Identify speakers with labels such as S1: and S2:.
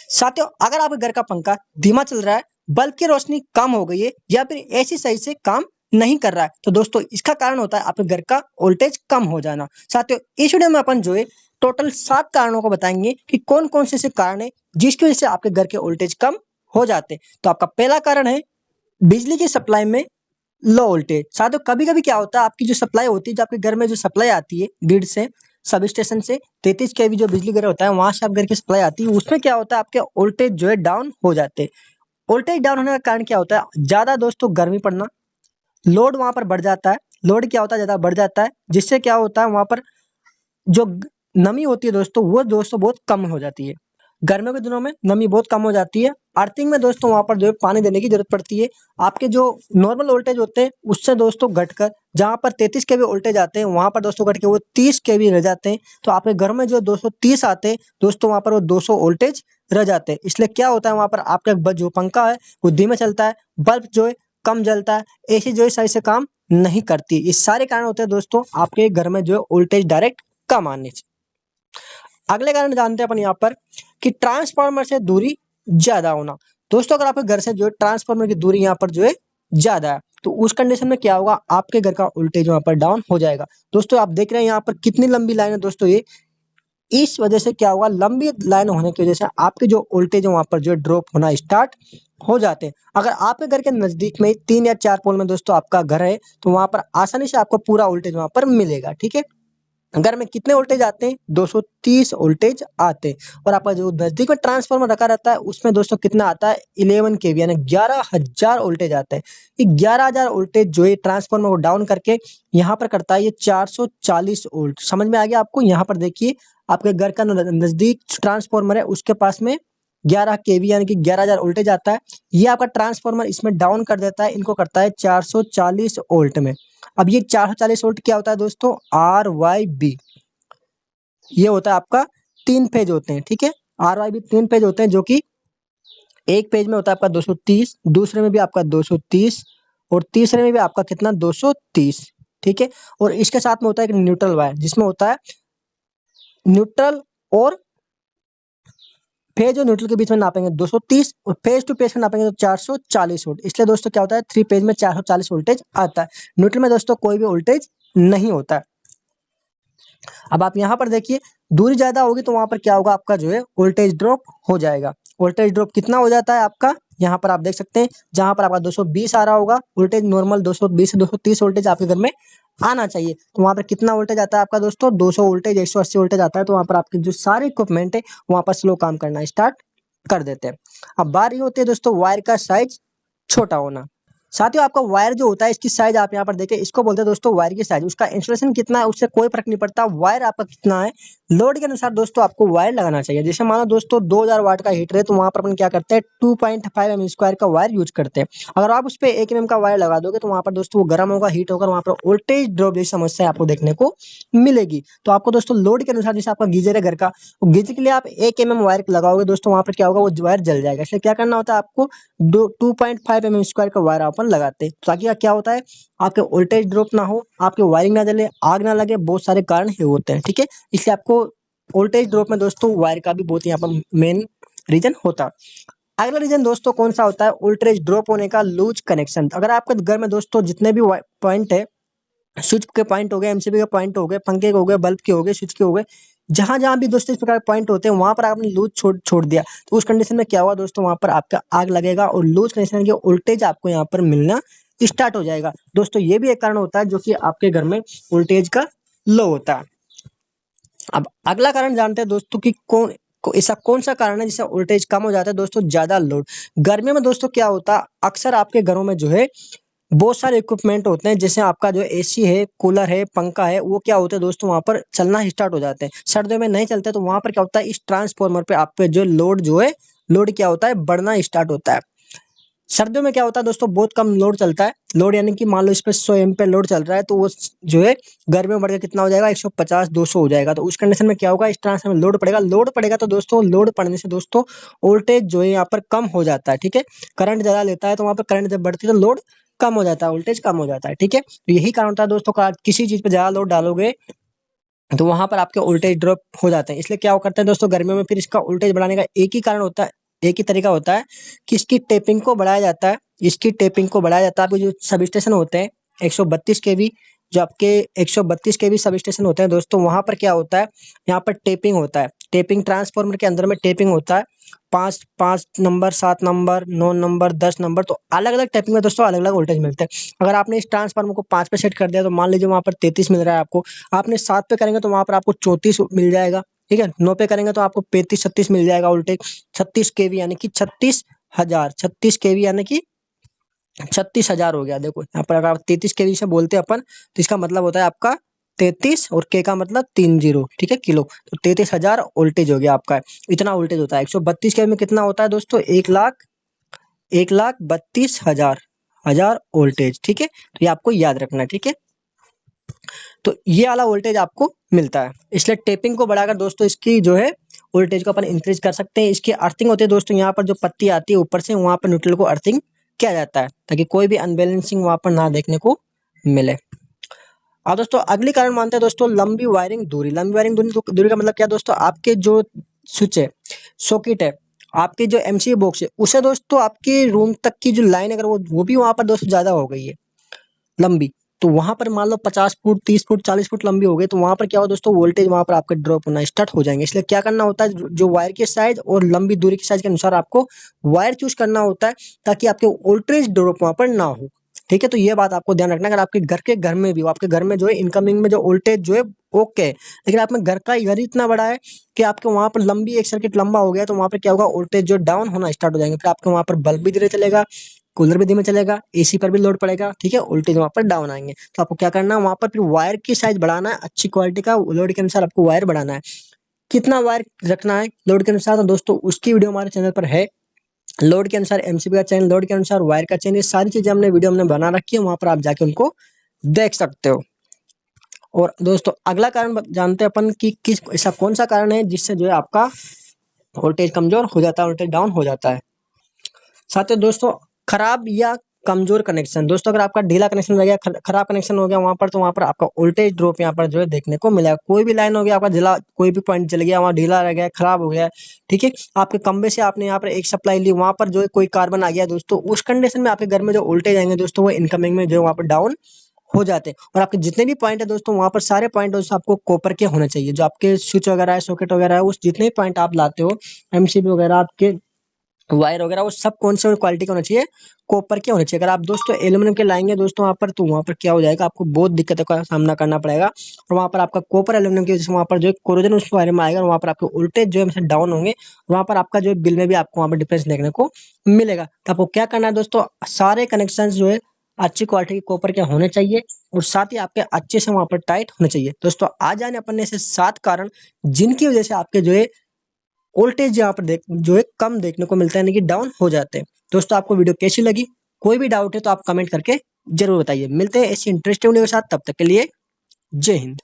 S1: साथियों, अगर आपके घर का पंखा धीमा चल रहा है, बल्ब की रोशनी कम हो गई है या फिर एसी सही से काम नहीं कर रहा है, तो दोस्तों इसका कारण होता है आपके घर का वोल्टेज कम हो जाना। साथियों, इस वीडियो में अपन जो है टोटल 7 कारणों को बताएंगे कि कौन-कौन से ऐसे कारण है जिसकी वजह से आपके घर के वोल्टेज कम हो जाते हैं। तो आपका पहला कारण है बिजली की सप्लाई में लो वोल्टेज। साथियों, कभी-कभी क्या होता है आपकी जो सप्लाई होती है, जो आपके घर में जो सप्लाई आती है ग्रिड से, सब स्टेशन से 33 केवी जो बिजली घर होता है वहां से आप घर की सप्लाई आती है, उसमें क्या होता है आपके वोल्टेज जो है डाउन हो जाते हैं। वोल्टेज डाउन होने का कारण क्या होता है? ज्यादा दोस्तों गर्मी पड़ना, लोड वहां पर बढ़ जाता है। लोड क्या होता है? ज्यादा बढ़ जाता है, जिससे क्या होता है वहां पर जो नमी होती है दोस्तों, वो दोस्तों बहुत कम हो जाती है। गर्मियों के दिनों में नमी बहुत कम हो जाती है। अर्थिंग में दोस्तों वहां पर जो है पानी देने की जरूरत पड़ती है। आपके जो नॉर्मल वोल्टेज होते हैं उससे दोस्तों घटकर जहां पर 33 केवी वोल्टेज आते हैं वहां पर दोस्तों घट के वो 30 केवी रह जाते हैं। तो आपके घर में जो 230 आते हैं दोस्तों वहां पर वो 200 वोल्टेज रह जाते हैं। इसलिए क्या होता है वहां पर आपका जो पंखा है वो धीमे चलता है, बल्ब जो है कम जलता है, एसी जो है सही से काम नहीं करती। ये सारे कारण होते हैं दोस्तों आपके घर में जो है वोल्टेज डायरेक्ट कम आने से। अगले कारण जानते हैं अपन यहाँ पर कि ट्रांसफार्मर से दूरी ज्यादा होना। दोस्तों, अगर आपके घर से जो है ट्रांसफार्मर की दूरी यहाँ पर जो है ज्यादा है, तो उस कंडीशन में क्या होगा? आपके घर का वोल्टेज वहां पर डाउन हो जाएगा। दोस्तों, आप देख रहे हैं यहाँ पर कितनी लंबी लाइन है दोस्तों ये। इस वजह से क्या होगा? लंबी लाइन होने की वजह से आपके जो वोल्टेज है वहां पर जो है ड्रॉप होना स्टार्ट हो जाते हैं। अगर आपके घर के नजदीक में 3 या 4 पोल में दोस्तों आपका घर है, तो वहां पर आसानी से आपको पूरा वोल्टेज वहां पर मिलेगा। ठीक है, घर में कितने वोल्टेज आते हैं? 230 वोल्टेज आते हैं। और आपका जो नजदीक में ट्रांसफार्मर रखा रहता है उसमें दोस्तों कितना आता है? 11 केवी यानी 11,000 वोल्टेज आता है। ये 11,000 वोल्टेज जो है ट्रांसफार्मर को डाउन करके यहाँ पर करता है ये 440 वोल्ट। समझ में आ गया आपको? यहाँ पर देखिए, आपके घर का नजदीक ट्रांसफार्मर है उसके पास में 11 केवी यानी कि 11,000 वोल्टेज आता है। ये आपका ट्रांसफार्मर इसमें डाउन कर देता है, इनको करता है 440 वोल्ट में। अब ये 440 वोल्ट क्या होता है दोस्तों? RYB। ये होता है आपका 3 फेज होते हैं। ठीक है, RYB 3 फेज होते हैं, जो कि एक पेज में होता है आपका 230, दूसरे में भी आपका 230 और तीसरे में भी आपका कितना? 230। ठीक है, और इसके साथ में होता है एक न्यूट्रल वायर, जिसमें होता है न्यूट्रल और फेज और न्यूट्रल के बीच में नापेंगे 230 और फेज टू पेज में नापेंगे तो 440 वोल्ट। इसलिए दोस्तों क्या होता है? 3 पेज में 440 वोल्टेज आता है। न्यूट्रल में दोस्तों कोई भी वोल्टेज नहीं होता है। अब आप यहाँ पर देखिए, दूरी ज्यादा होगी तो वहां पर क्या होगा? आपका जो है वोल्टेज ड्रॉप हो जाएगा। वोल्टेज ड्रॉप कितना हो जाता है आपका? यहाँ पर आप देख सकते हैं, जहां पर आपका 220 आ रहा होगा वोल्टेज, नॉर्मल 220 से 230 वोल्टेज आपके घर में आना चाहिए, तो वहां पर कितना वोल्टेज आता है आपका दोस्तों? 200 वोल्टेज, 180 वोल्टेज आता है। तो वहां पर आपके जो सारे इक्विपमेंट है वहां पर स्लो काम करना स्टार्ट कर देते हैं। अब बात ये होती है दोस्तों वायर का साइज छोटा होना। साथियों, आपका वायर जो होता है इसकी साइज आप यहाँ पर देखें, इसको बोलते हैं दोस्तों वायर की साइज। उसका इंसुलेशन कितना है उससे कोई फर्क नहीं पड़ता, वायर आपका कितना है लोड के अनुसार दोस्तों आपको वायर लगाना चाहिए। जैसे मानो दोस्तों 2000 वाट का हीटर है, तो वहां पर अपन क्या करते हैं? 2.5 mm स्क्वायर का वायर यूज करते हैं। अगर आप उस पर 1 mm का वायर लगा दोगे तो वहां पर दोस्तों वो गर्म होगा, हीट होकर वहां पर वोल्टेज ड्रॉप जैसी समस्या आपको देखने को मिलेगी। तो आपको दोस्तों लोड के अनुसार, जैसे आपका गीजर है घर का, गीजर के लिए आप 1 mm वायर लगाओगे दोस्तों, वहां पर क्या होगा? वो वायर जल जाएगा। इसलिए क्या करना होता है आपको? 2.5 mm स्क्वायर का वायर अपन लगाते हैं, ताकि क्या होता है? आपके वोल्टेज ड्रॉप ना हो, आपके वायरिंग ना जले, आग ना लगे, बहुत सारे कारण ये होते हैं। ठीक है, इसलिए आपको वोल्टेज ड्रॉप में दोस्तों वायर का भी बहुत यहाँ पर मेन रीजन होता है। अगला रीजन दोस्तों कौन सा होता है? वोल्टेज ड्रॉप होने का लूज कनेक्शन। अगर आपके घर में दोस्तों जितने भी पॉइंट है, स्विच के पॉइंट हो गए, एमसीबी के पॉइंट हो गए, पंखे के हो गए, बल्ब के हो गए, स्विच के हो गए, जहां जहां भी दोस्तों इस प्रकार के पॉइंट होते हैं वहां पर आपने लूज छोड़ दिया, तो उस कंडीशन में क्या हुआ दोस्तों? वहां पर आपका आग लगेगा और लूज कंडीशन के वोल्टेज आपको यहाँ पर मिलना स्टार्ट हो जाएगा। दोस्तों ये भी एक कारण होता है जो कि आपके घर में वोल्टेज का लो होता है। अब अगला कारण जानते हैं दोस्तों कि ऐसा कौन सा कारण है जिससे वोल्टेज कम हो जाता है? दोस्तों ज्यादा लोड। गर्मियों में दोस्तों क्या होता है? अक्सर आपके घरों में जो है बहुत सारे इक्विपमेंट होते हैं, जैसे आपका जो एसी है, कूलर है, पंखा है, वो क्या होते हैं दोस्तों वहां पर चलना स्टार्ट हो जाते हैं। सर्दियों में नहीं चलते, तो वहां पर क्या होता है? इस ट्रांसफार्मर पे आप पे जो लोड जो है, लोड क्या होता है? बढ़ना स्टार्ट होता है। सर्दियों में क्या होता है दोस्तों? बहुत कम लोड चलता है। लोड यानी कि मान लो इस पे 100 एम्पीयर लोड चल रहा है, तो वो जो है गर्मी में बढ़ के कितना हो जाएगा? 150 200 हो जाएगा। तो उस कंडीशन में क्या होगा? इस ट्रांसफार्मर में लोड पड़ेगा तो दोस्तों लोड पड़ने से दोस्तों वोल्टेज जो है यहाँ पर कम हो जाता है। ठीक है, करंट ज्यादा लेता है, तो वहां पर करंट जब बढ़ती है तो लोड कम हो जाता है, वोल्टेज कम हो जाता है। ठीक है, तो यही कारण होता है दोस्तों का किसी चीज पे ज्यादा लोड डालोगे तो वहां पर आपके वोल्टेज ड्रॉप हो जाते हैं। इसलिए क्या करते हैं दोस्तों गर्मियों में, फिर इसका वोल्टेज बढ़ाने का एक ही कारण होता है, एक ही तरीका होता है कि इसकी टेपिंग को बढ़ाया जाता है, इसकी टेपिंग को बढ़ाया जाता है। आपके जो सब स्टेशन होते हैं 132 केवी, जो आपके 132 केवी सब स्टेशन होते हैं दोस्तों, वहां पर क्या होता है, यहाँ पर टेपिंग होता है। टेपिंग ट्रांसफार्मर के अंदर में टेपिंग होता है, 5 नंबर, 7 नंबर, 9 नंबर, 10 नंबर, तो अलग अलग टेपिंग में दोस्तों अलग अलग वोल्टेज मिलते हैं। अगर आपने इस ट्रांसफार्मर को 5 पे सेट कर दिया तो मान लीजिए वहां पर 33 मिल रहा है आपको, आपने 7 पे करेंगे तो वहां पर आपको 34 मिल जाएगा। ठीक है, 9 पे करेंगे तो आपको 35-36 मिल जाएगा वोल्टेज। 36 केवी यानी कि 36,000, 36 केवी यानी कि 36,000 हो गया। देखो यहाँ पर अगर आप 33 केवी से बोलते हैं अपन, तो इसका मतलब होता है आपका 33, और के का मतलब 30, ठीक है, किलो। तो 33,000 वोल्टेज हो गया आपका, इतना वोल्टेज होता है। 132 केवी में कितना होता है दोस्तों, 1,32,000 वोल्टेज। ठीक है, तो ये आपको याद रखना है। ठीक है, तो ये वाला वोल्टेज आपको मिलता है, इसलिए टेपिंग को बढ़ाकर दोस्तों इसकी जो है वोल्टेज को अपन इंक्रीज कर सकते हैं। इसकी अर्थिंग होती है दोस्तों, यहाँ पर जो पत्ती आती है ऊपर से, वहां पर न्यूट्रल को अर्थिंग किया जाता है ताकि कोई भी अनबैलेंसिंग वहां पर ना देखने को मिले। और दोस्तों अगली कारण मानते हैं दोस्तों लंबी वायरिंग दूरी। लंबी वायरिंग दूरी का मतलब क्या दोस्तों, आपके जो स्विच है, सॉकेट है, आपके जो एमसीबी बॉक्स है, उसे दोस्तों आपके रूम तक की जो लाइन अगर वो भी वहां पर दोस्तों ज्यादा हो गई है लंबी, तो वहां पर मान लो 50 फुट, 30 फुट, 40 फुट लंबी हो गई, तो वहां पर क्या हो दोस्तों, वोल्टेज वहां पर आपका ड्रॉप होना स्टार्ट हो जाएंगे। इसलिए क्या करना होता है, जो वायर के साइज और लंबी दूरी के साइज के अनुसार आपको वायर चूज करना होता है ताकि आपके वोल्टेज ड्रॉप वहां पर ना हो। ठीक है, तो ये बात आपको ध्यान रखना। अगर आपके घर में भी हो, आपके घर में जो है इनकमिंग में जो वोल्टेज जो है ओके है, लेकिन आपने घर का घर इतना बड़ा है कि आपके वहां पर लंबी एक सर्किट लंबा हो गया, तो वहां पर क्या होगा, वोल्टेज जो डाउन होना स्टार्ट हो जाएंगे। फिर आपके वहां पर बल्ब भी धीरे चलेगा, कूलर भी धीमे चलेगा, एसी पर भी लोड पड़ेगा। ठीक है, वोल्टेज वहां पर डाउन आएंगे। तो आपको क्या करना है, वहां पर फिर वायर की साइज बढ़ाना है, अच्छी क्वालिटी का लोड के अनुसार आपको वायर बढ़ाना है। कितना वायर रखना है लोड के अनुसार, तो दोस्तों उसकी वीडियो हमारे चैनल पर है। लोड के अनुसार एमसीबी का चैनल, लोड के अनुसार वायर का चैनल, ये सारी चीजें हमने वीडियो हमने बना रखी है, वहां पर आप जाके उनको देख सकते हो। और दोस्तों अगला कारण जानते हैं अपन कि किस ऐसा कौन सा कारण है जिससे जो है आपका वोल्टेज कमजोर हो जाता है, वोल्टेज डाउन हो जाता है। साथ ही दोस्तों खराब या कमजोर कनेक्शन। दोस्तों अगर आपका ढीला कनेक्शन हो गया, खराब कनेक्शन हो गया वहां पर, तो वहां पर आपका वोल्टेज ड्रॉप यहाँ पर जो है देखने को मिलेगा। कोई भी लाइन हो गया आपका ढीला, कोई भी पॉइंट जल गया, वहां ढीला रह गया, खराब हो गया, ठीक है, आपके खंबे से आपने यहाँ पर एक सप्लाई ली, वहां पर जो है कोई कार्बन आ गया दोस्तों, उस कंडीशन में आपके घर में जो वोल्टेज आएंगे दोस्तों, वो इनकमिंग में जो है वहां पर डाउन हो जाते हैं। और आपके जितने भी पॉइंट है दोस्तों, वहां पर सारे पॉइंट दोस्तों आपको कॉपर के होने चाहिए। जो आपके स्विच वगैरह है, सॉकेट वगैरह है, उस जितने भी पॉइंट आप लाते हो, एमसीबी वगैरह आपके वायर वगैरह, वो सब कौन से क्वालिटी के होना चाहिए, कॉपर के होने चाहिए। अगर आप दोस्तों एल्यूमिनियम के लाएंगे दोस्तों वहां पर, तो वहां पर क्या हो जाएगा, आपको बहुत दिक्कतों का सामना करना पड़ेगा। और वहां पर आपका कॉपर एल्यूमिनियम की वजह से वहां पर जो है कोरोजन उस बारे में आएगा, वहां पर आपके वोल्टेज जो है हमेशा डाउन होंगे। वहां पर आपका जो है बिल में भी आपको वहां पर डिफरेंस देखने को मिलेगा। तो आपको क्या करना है दोस्तों, सारे कनेक्शन जो है अच्छी क्वालिटी के कॉपर के होने चाहिए, और साथ ही आपके अच्छे से वहां पर टाइट होने चाहिए। दोस्तों आज जाने अपन ने ऐसे 7 कारण जिनकी वजह से आपके जो है वोल्टेज यहाँ पर जो है कम देखने को मिलता है, यानी कि डाउन हो जाते हैं। दोस्तों आपको वीडियो कैसी लगी, कोई भी डाउट है तो आप कमेंट करके जरूर बताइए। मिलते हैं ऐसी इंटरेस्टिंग वीडियो के साथ, तब तक के लिए जय हिंद।